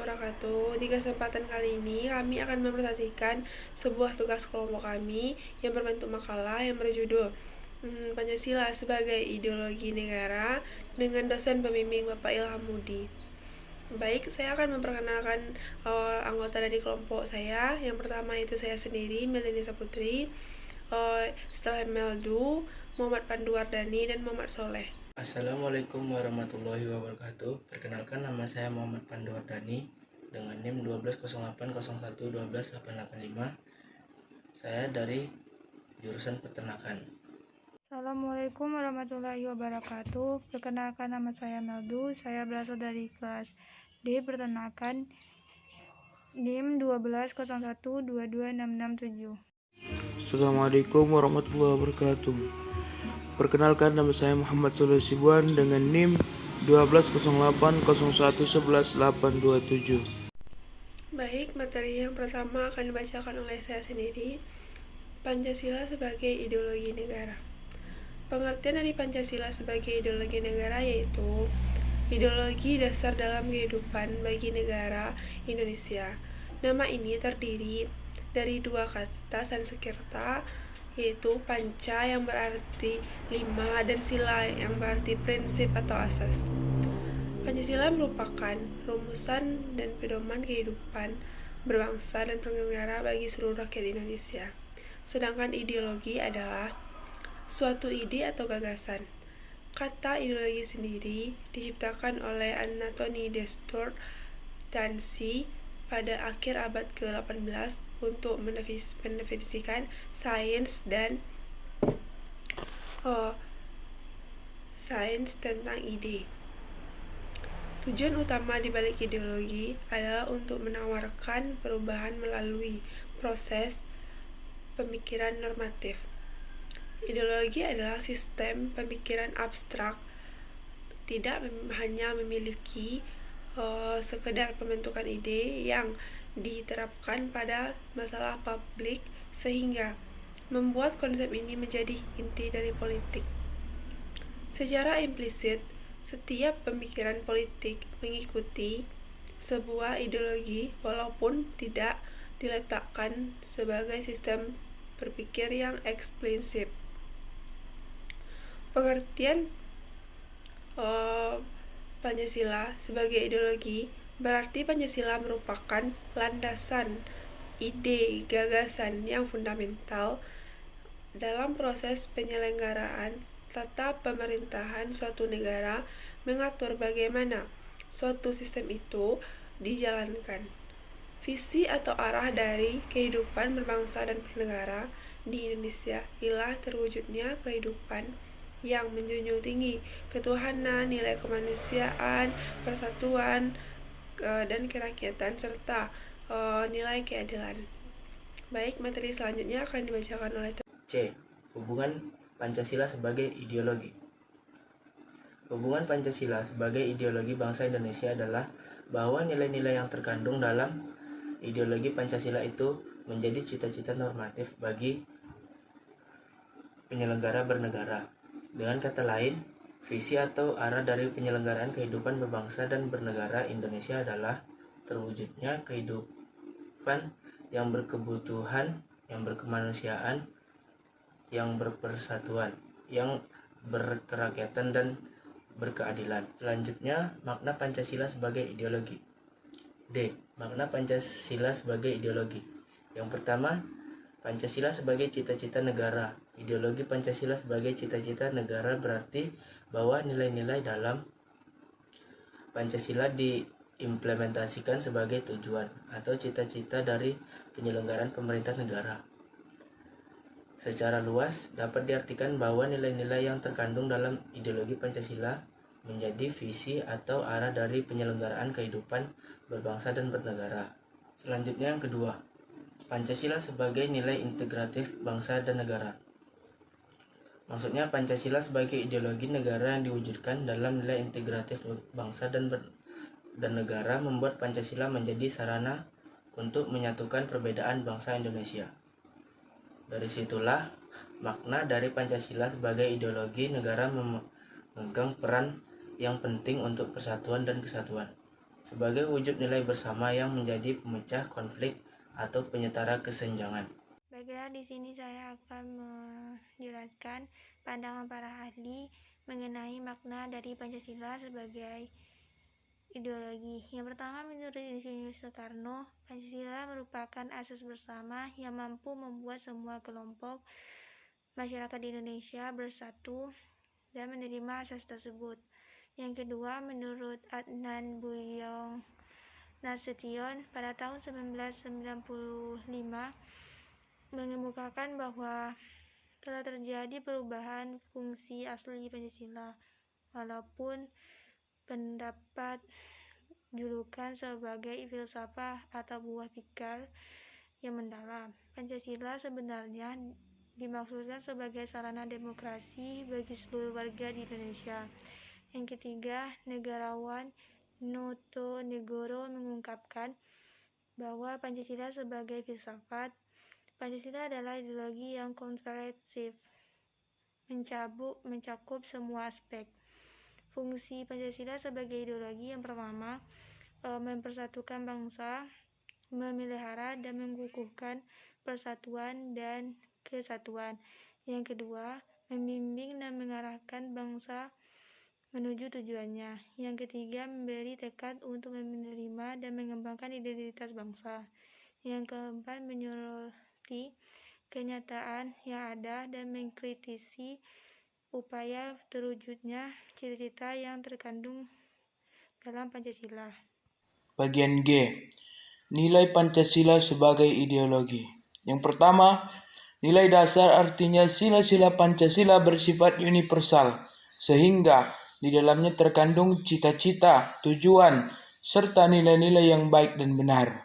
wabarakatuh. Di kesempatan kali ini kami akan mempresentasikan sebuah tugas kelompok kami yang berbentuk makalah yang berjudul Pancasila sebagai Ideologi Negara dengan dosen pembimbing Bapak Ilham Mudi. Baik, saya akan memperkenalkan anggota dari kelompok saya. Yang pertama itu saya sendiri, Melinisa Putri. Setelah Meldu, Muhammad Panduwardani dan Muhammad Soleh. Assalamualaikum warahmatullahi wabarakatuh. Perkenalkan, nama saya Muhammad Panduwardani dengan NIM 1208011285. Saya dari jurusan peternakan. Assalamualaikum warahmatullahi wabarakatuh. Perkenalkan, nama saya Meldu. Saya berasal dari kelas D peternakan NIM 1201226667. Assalamualaikum warahmatullahi wabarakatuh. Perkenalkan, nama saya Muhammad Soleh Sibuan dengan NIM 120801111827. Baik, materi yang pertama akan dibacakan oleh saya sendiri. Pancasila sebagai ideologi negara. Pengertian dari Pancasila sebagai ideologi negara yaitu ideologi dasar dalam kehidupan bagi negara Indonesia. Nama ini terdiri dari dua kata Sanskerta, yaitu panca yang berarti 5 dan sila yang berarti prinsip atau asas. Pancasila merupakan rumusan dan pedoman kehidupan berbangsa dan bernegara bagi seluruh rakyat Indonesia. Sedangkan ideologi adalah suatu ide atau gagasan. Kata ideologi sendiri diciptakan oleh Anthony Destor Tansi pada akhir abad ke-18 untuk mendefinisikan sains tentang ide. Tujuan utama di balik ideologi adalah untuk menawarkan perubahan melalui proses pemikiran normatif. Ideologi adalah sistem pemikiran abstrak, tidak hanya memiliki sekedar pembentukan ide yang diterapkan pada masalah publik sehingga membuat konsep ini menjadi inti dari politik. Secara implisit, setiap pemikiran politik mengikuti sebuah ideologi walaupun tidak diletakkan sebagai sistem berpikir yang eksplisit. Pengertian Pancasila sebagai ideologi berarti Pancasila merupakan landasan ide gagasan yang fundamental dalam proses penyelenggaraan tata pemerintahan suatu negara, mengatur bagaimana suatu sistem itu dijalankan. Visi atau arah dari kehidupan berbangsa dan bernegara di Indonesia ialah terwujudnya kehidupan yang menjunjung tinggi ketuhanan, nilai kemanusiaan, persatuan, dan kerakyatan, serta nilai keadilan. Baik, materi selanjutnya akan dibacakan oleh C. Hubungan Pancasila sebagai ideologi. Hubungan Pancasila sebagai ideologi bangsa Indonesia adalah bahwa nilai-nilai yang terkandung dalam ideologi Pancasila itu menjadi cita-cita normatif bagi penyelenggara bernegara. Dengan kata lain, visi atau arah dari penyelenggaraan kehidupan berbangsa dan bernegara Indonesia adalah terwujudnya kehidupan yang berkebutuhan, yang berkemanusiaan, yang berpersatuan, yang berkerakyatan dan berkeadilan. Selanjutnya, makna Pancasila sebagai ideologi. D. Makna Pancasila sebagai ideologi. Yang pertama, Pancasila sebagai cita-cita negara. Ideologi Pancasila sebagai cita-cita negara berarti bahwa nilai-nilai dalam Pancasila diimplementasikan sebagai tujuan atau cita-cita dari penyelenggaraan pemerintah negara. Secara luas, dapat diartikan bahwa nilai-nilai yang terkandung dalam ideologi Pancasila menjadi visi atau arah dari penyelenggaraan kehidupan berbangsa dan bernegara. Selanjutnya yang kedua, Pancasila sebagai nilai integratif bangsa dan negara. Maksudnya Pancasila sebagai ideologi negara yang diwujudkan dalam nilai integratif bangsa dan negara membuat Pancasila menjadi sarana untuk menyatukan perbedaan bangsa Indonesia. Dari situlah makna dari Pancasila sebagai ideologi negara memegang peran yang penting untuk persatuan dan kesatuan. sebagai wujud nilai bersama yang menjadi pemecah konflik atau penyetara kesenjangan. Baiklah, di sini saya akan menjelaskan pandangan para ahli mengenai makna dari Pancasila sebagai ideologi. Yang pertama, menurut Insinyur Soekarno, Pancasila merupakan asas bersama yang mampu membuat semua kelompok masyarakat di Indonesia bersatu dan menerima asas tersebut. Yang kedua, menurut Adnan Buyong Nasution pada tahun 1995 mengemukakan bahwa telah terjadi perubahan fungsi asli Pancasila, walaupun pendapat julukan sebagai filsafat atau buah pikir yang mendalam. Pancasila sebenarnya dimaksudkan sebagai sarana demokrasi bagi seluruh warga di Indonesia. Yang ketiga, negarawan Noto Negoro mengungkapkan bahwa Pancasila sebagai filsafat. Pancasila adalah ideologi yang komprehensif, mencakup semua aspek. Fungsi Pancasila sebagai ideologi yang pertama, mempersatukan bangsa, memelihara dan mengukuhkan persatuan dan kesatuan. Yang kedua, membimbing dan mengarahkan bangsa menuju tujuannya. Yang ketiga, memberi tekad untuk menerima dan mengembangkan identitas bangsa. Yang keempat, menyoroti kenyataan yang ada dan mengkritisi upaya terwujudnya cita-cita yang terkandung dalam Pancasila. Bagian G. Nilai Pancasila sebagai ideologi. Yang pertama, nilai dasar artinya sila-sila Pancasila bersifat universal, sehingga di dalamnya terkandung cita-cita, tujuan, serta nilai-nilai yang baik dan benar.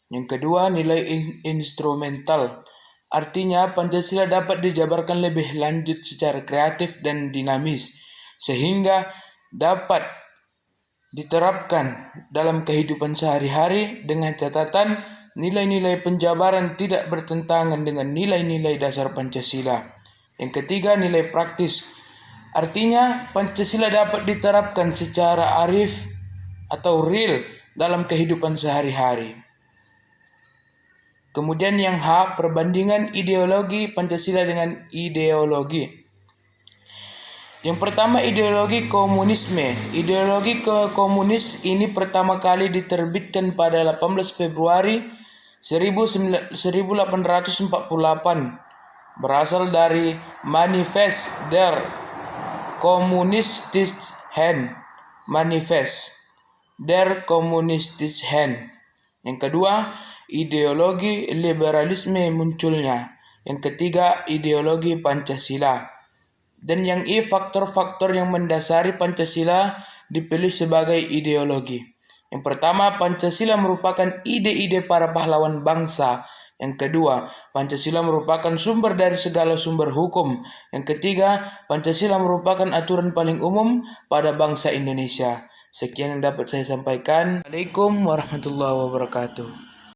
Yang kedua, nilai instrumental. Artinya Pancasila dapat dijabarkan lebih lanjut secara kreatif dan dinamis, sehingga dapat diterapkan dalam kehidupan sehari-hari dengan catatan nilai-nilai penjabaran tidak bertentangan dengan nilai-nilai dasar Pancasila. Yang ketiga, nilai praktis. Artinya Pancasila dapat diterapkan secara arif atau real dalam kehidupan sehari-hari. Kemudian yang H, perbandingan ideologi Pancasila dengan ideologi. Yang pertama, ideologi komunisme. Ideologi komunis ini pertama kali diterbitkan pada 18 Februari 1848. Berasal dari Manifest der Kommunistischen Manifest der Kommunistischen. Yang kedua, ideologi liberalisme munculnya. Yang ketiga, ideologi Pancasila. Dan yang I, faktor-faktor yang mendasari Pancasila dipilih sebagai ideologi. Yang pertama, Pancasila merupakan ide-ide para pahlawan bangsa. Yang kedua, Pancasila merupakan sumber dari segala sumber hukum. Yang ketiga, Pancasila merupakan aturan paling umum pada bangsa Indonesia. Sekian yang dapat saya sampaikan. Assalamualaikum warahmatullahi wabarakatuh.